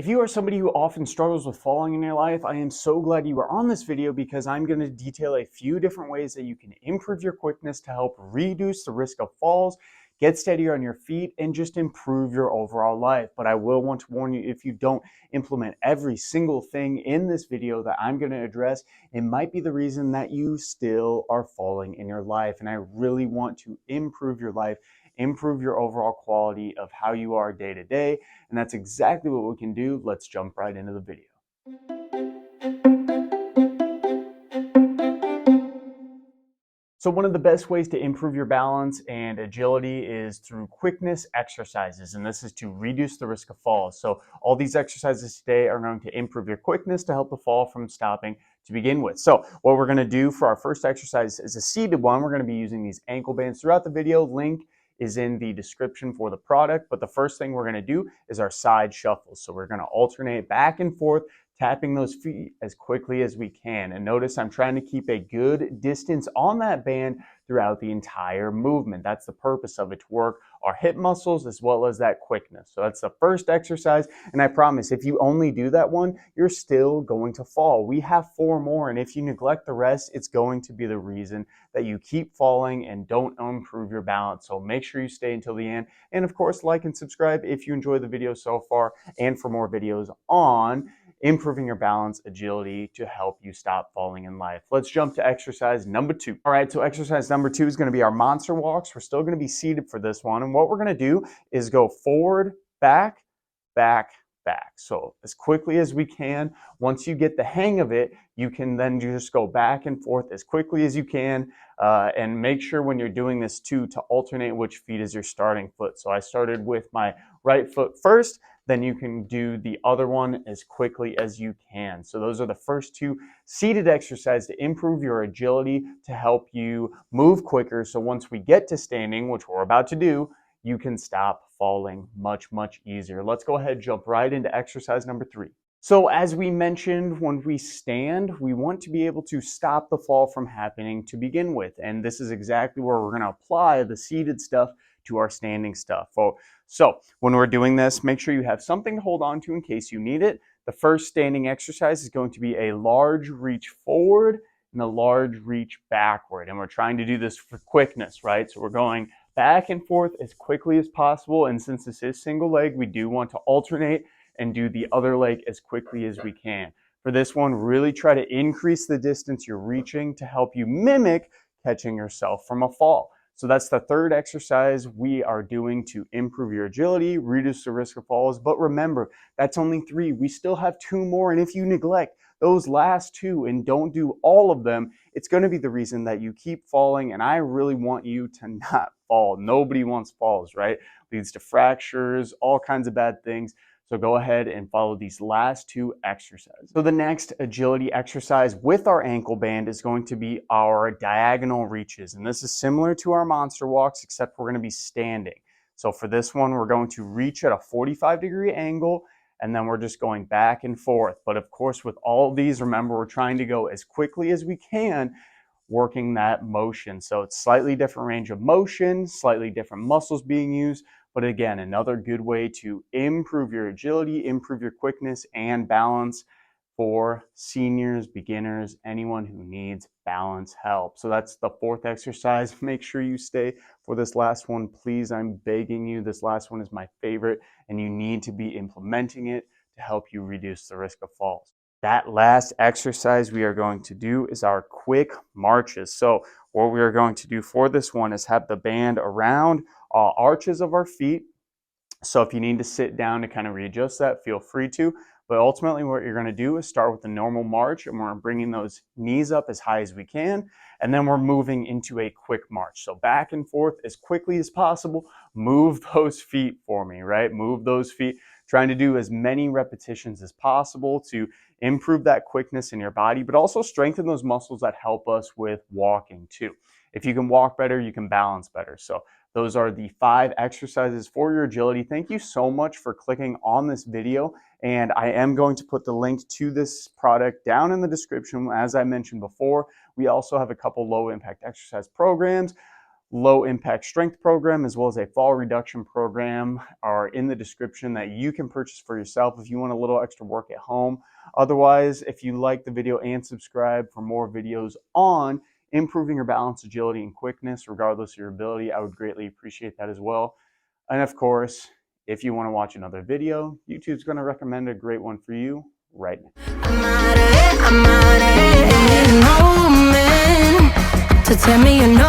If you are somebody who often struggles with falling in your life, I am so glad you are on this video because I'm going to detail a few different ways that you can improve your quickness to help reduce the risk of falls, get steadier on your feet, and just improve your overall life. But I will want to warn you, if you don't implement every single thing in this video that I'm going to address, it might be the reason that you still are falling in your life. And I really want to improve your life, improve your overall quality of how you are day to day. And that's exactly what we can do. Let's jump right into the video. So one of the best ways to improve your balance and agility is through quickness exercises, and this is to reduce the risk of falls. So all these exercises today are going to improve your quickness to help the fall from stopping to begin with. So what we're going to do for our first exercise is a seated one. We're going to be using these ankle bands throughout the video. Link is in the description for the product, but the first thing we're going to do is our side shuffles. So we're going to alternate back and forth, tapping those feet as quickly as we can. And notice I'm trying to keep a good distance on that band throughout the entire movement. That's the purpose of it, to work our hip muscles as well as that quickness. So that's the first exercise. And I promise, if you only do that one, you're still going to fall. We have 4 more. And if you neglect the rest, it's going to be the reason that you keep falling and don't improve your balance. So make sure you stay until the end. And of course, like and subscribe if you enjoy the video so far, and for more videos on improving your balance, agility to help you stop falling in life. Let's jump to exercise number 2. All right, so exercise number 2 is going to be our monster walks. We're still going to be seated for this one. And what we're going to do is go forward, back, back, back. So as quickly as we can. Once you get the hang of it, you can then just go back and forth as quickly as you can. And make sure when you're doing this too to alternate which feet is your starting foot. So I started with my right foot first, then you can do the other one as quickly as you can. So those are the first 2 seated exercises to improve your agility, to help you move quicker. So once we get to standing, which we're about to do, you can stop falling much, much easier. Let's go ahead and jump right into exercise number 3. So as we mentioned, when we stand, we want to be able to stop the fall from happening to begin with. And this is exactly where we're going to apply the seated stuff to our standing stuff. So when we're doing this, make sure you have something to hold on to in case you need it. The first standing exercise is going to be a large reach forward and a large reach backward. And we're trying to do this for quickness, right? So we're going back and forth as quickly as possible. And since this is single leg, we do want to alternate and do the other leg as quickly as we can. For this one, really try to increase the distance you're reaching to help you mimic catching yourself from a fall. So that's the third exercise we are doing to improve your agility, reduce the risk of falls. But remember, that's only 3. We still have 2 more. And if you neglect those last 2 and don't do all of them, it's going to be the reason that you keep falling. And I really want you to not fall. Nobody wants falls, right? Leads to fractures, all kinds of bad things. So go ahead and follow these last 2 exercises. So the next agility exercise with our ankle band is going to be our diagonal reaches. And this is similar to our monster walks, except we're going to be standing. So for this one, we're going to reach at a 45-degree angle, and then we're just going back and forth. But of course, with all of these, remember, we're trying to go as quickly as we can, working that motion. So it's slightly different range of motion, slightly different muscles being used. But again, another good way to improve your agility, improve your quickness and balance for seniors, beginners, anyone who needs balance help. So that's the 4th exercise. Make sure you stay for this last one. Please, I'm begging you. This last one is my favorite, and you need to be implementing it to help you reduce the risk of falls. That last exercise we are going to do is our quick marches. So what we are going to do for this one is have the band around arches of our feet. So if you need to sit down to kind of readjust that, feel free to. But ultimately what you're going to do is start with a normal march, and we're bringing those knees up as high as we can. And then we're moving into a quick march. So back and forth as quickly as possible. Move those feet for me, right? Move those feet. Trying to do as many repetitions as possible to improve that quickness in your body, but also strengthen those muscles that help us with walking too. If you can walk better, you can balance better. So those are the 5 exercises for your agility. Thank you so much for clicking on this video. And I am going to put the link to this product down in the description. As I mentioned before, we also have a couple low impact exercise programs low impact strength program as well as a fall reduction program are in the description that you can purchase for yourself if you want a little extra work at home. Otherwise, if you like the video, and subscribe for more videos on improving your balance, agility, and quickness regardless of your ability, I would greatly appreciate that as well. And of course, if you want to watch another video, YouTube's going to recommend a great one for you right now. To tell me you know